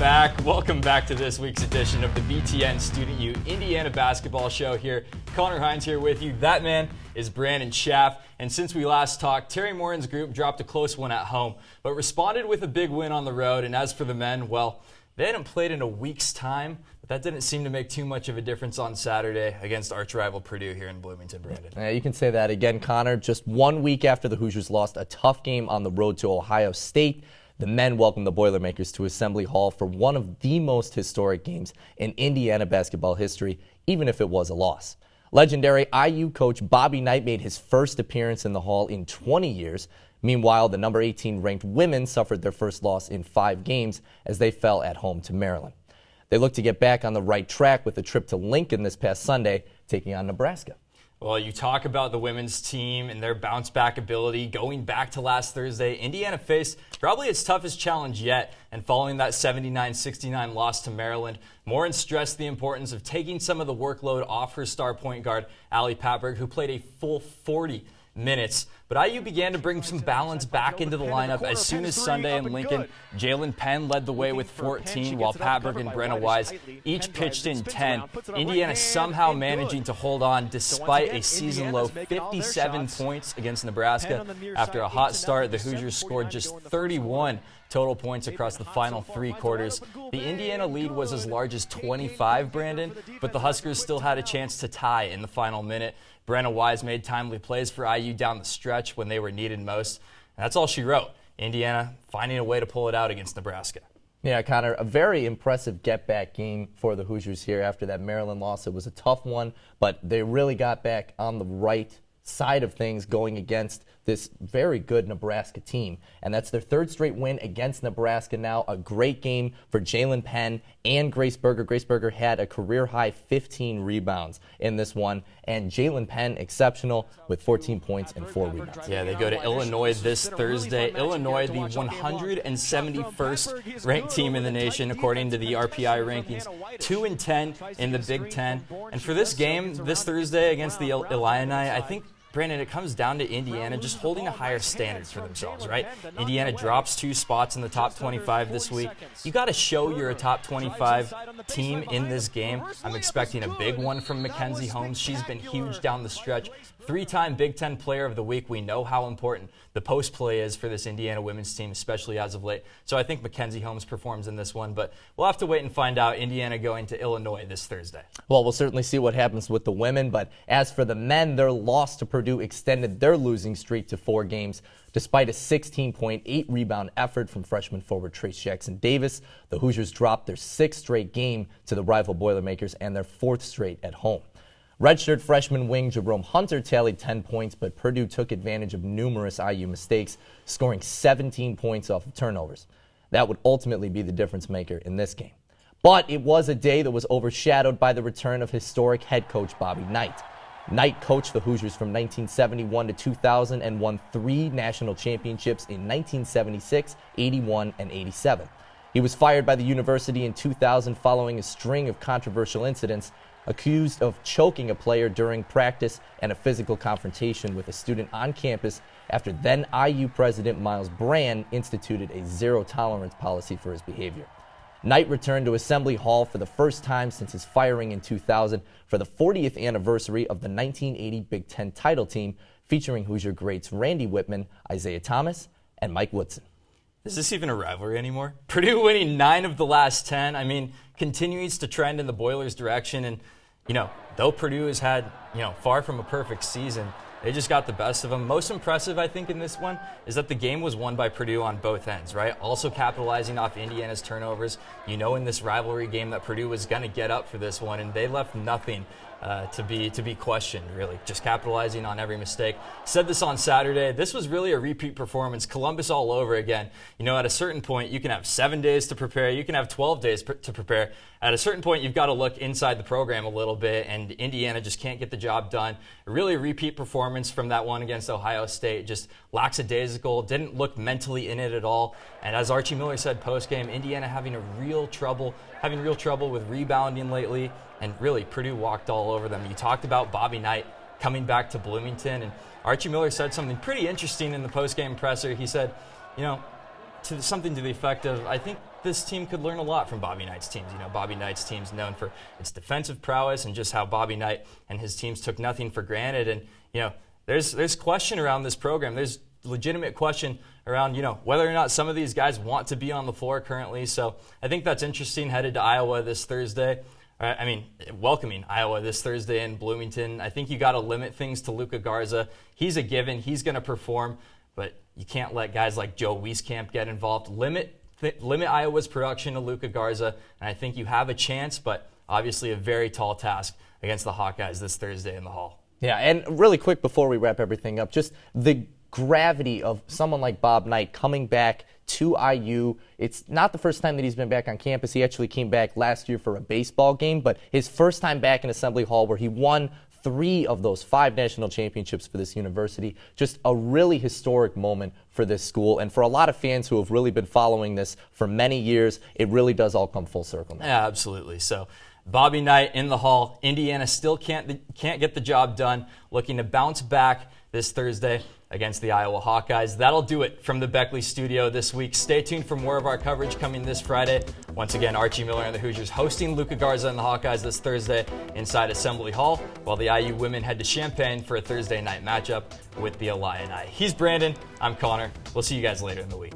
back. Welcome back to this week's edition of the BTN Student U Indiana Basketball Show here. Connor Hines here with you. That man is Brandon Schaff. And since we last talked, Terry Morin's group dropped a close one at home, but responded with a big win on the road. And as for the men, well, they hadn't played in a week's time, but that didn't seem to make too much of a difference on Saturday against arch rival Purdue here in Bloomington, Brandon. Yeah, you can say that again, Connor. Just 1 week after the Hoosiers lost a tough game on the road to Ohio State, the men welcomed the Boilermakers to Assembly Hall for one of the most historic games in Indiana basketball history, even if it was a loss. Legendary IU coach Bobby Knight made his first appearance in the hall in 20 years. Meanwhile, the number 18 ranked women suffered their first loss in 5 games as they fell at home to Maryland. They look to get back on the right track with a trip to Lincoln this past Sunday, taking on Nebraska. Well, you talk about the women's team and their bounce-back ability. Going back to last Thursday, Indiana faced probably its toughest challenge yet, and following that 79-69 loss to Maryland, Morin stressed the importance of taking some of the workload off her star point guard, Allie Patberg, who played a full 40 minutes. But IU began to bring some balance back into the lineup as soon as Sunday in Lincoln. Jalen Penn led the way with 14, while Patberg and Brenna Wise each pitched in 10. Indiana somehow managing to hold on despite a season-low 57 points against Nebraska. After a hot start, the Hoosiers scored just 31 total points across the final 3 quarters. The Indiana lead was as large as 25, Brandon, but the Huskers still had a chance to tie in the final minute. Brenna Wise made timely plays for IU down the stretch when they were needed most. And that's all she wrote. Indiana finding a way to pull it out against Nebraska. Yeah, Connor, a very impressive get-back game for the Hoosiers here after that Maryland loss. It was a tough one, but they really got back on the right side of things going against this very good Nebraska team. And that's their 3rd straight win against Nebraska now. A great game for Jalen Penn and Grace Berger. Grace Berger had a career-high 15 rebounds in this one. And Jalen Penn, exceptional with 14 points and 4 rebounds. Yeah, they go to Illinois this Thursday. Illinois, the 171st ranked team in the nation, according to the RPI rankings. 2-10 in the Big Ten. And for this game, this Thursday against the Illini, I think, Brandon, it comes down to Indiana just holding a higher standard for themselves, right? Indiana drops 2 spots in the top 25 this week. You got to show you're a top 25 team in this game. I'm expecting a big one from Mackenzie Holmes. She's been huge down the stretch. 3-time Big Ten Player of the Week. We know how important the post play is for this Indiana women's team, especially as of late. So I think Mackenzie Holmes performs in this one, but we'll have to wait and find out. Indiana going to Illinois this Thursday. Well, we'll certainly see what happens with the women, but as for the men, their loss to Purdue extended their losing streak to 4 games. Despite a 16.8 rebound effort from freshman forward Trace Jackson Davis, the Hoosiers dropped their 6th straight game to the rival Boilermakers and their 4th straight at home. Redshirt freshman wing Jerome Hunter tallied 10 points, but Purdue took advantage of numerous IU mistakes, scoring 17 points off of turnovers. That would ultimately be the difference maker in this game. But it was a day that was overshadowed by the return of historic head coach Bobby Knight. Knight coached the Hoosiers from 1971 to 2000 and won 3 national championships in 1976, 81, and 87. He was fired by the university in 2000 following a string of controversial incidents, accused of choking a player during practice and a physical confrontation with a student on campus after then IU President Miles Brand instituted a zero-tolerance policy for his behavior. Knight returned to Assembly Hall for the first time since his firing in 2000 for the 40th anniversary of the 1980 Big Ten title team, featuring Hoosier greats Randy Whitman, Isaiah Thomas, and Mike Woodson. Is this even a rivalry anymore? Purdue winning 9 of the last 10. I mean, continues to trend in the Boilers' direction. And, though Purdue has had, far from a perfect season, they just got the best of them. Most impressive, I think, in this one is that the game was won by Purdue on both ends, right? Also capitalizing off Indiana's turnovers. In this rivalry game that Purdue was going to get up for this one, and they left nothing to be questioned, really. Just capitalizing on every mistake. Said this on Saturday. This was really a repeat performance. Columbus all over again. At a certain point, you can have 7 days to prepare. You can have 12 days to prepare. At a certain point, you've got to look inside the program a little bit, and Indiana just can't get the job done. Really a repeat performance from that one against Ohio State. Just lackadaisical, didn't look mentally in it at all. And as Archie Miller said post-game, Indiana having real trouble with rebounding lately, and really Purdue walked all over them. You talked about Bobby Knight coming back to Bloomington, and Archie Miller said something pretty interesting in the post-game presser. He said, to something to the effect of, I think this team could learn a lot from Bobby Knight's teams. Bobby Knight's team's known for its defensive prowess and just how Bobby Knight and his teams took nothing for granted. And, there's question around this program. There's legitimate question around, whether or not some of these guys want to be on the floor currently. So I think that's interesting, headed to Iowa this Thursday. Welcoming Iowa this Thursday in Bloomington. I think you got to limit things to Luka Garza. He's a given. He's going to perform, but you can't let guys like Joe Wieskamp get involved. Limit Iowa's production to Luka Garza, and I think you have a chance, but obviously a very tall task against the Hawkeyes this Thursday in the Hall. Yeah, and really quick before we wrap everything up, just the gravity of someone like Bob Knight coming back to IU. It's not the first time that he's been back on campus. He actually came back last year for a baseball game, but his first time back in Assembly Hall where he won 3 of those 5 national championships for this university. Just a really historic moment for this school. And for a lot of fans who have really been following this for many years, it really does all come full circle now. Yeah, absolutely. So Bobby Knight in the Hall. Indiana still can't get the job done. Looking to bounce back this Thursday against the Iowa Hawkeyes. That'll do it from the Beckley studio this week. Stay tuned for more of our coverage coming this Friday. Once again, Archie Miller and the Hoosiers hosting Luka Garza and the Hawkeyes this Thursday inside Assembly Hall, while the IU women head to Champaign for a Thursday night matchup with the Illini. He's Brandon. I'm Connor. We'll see you guys later in the week.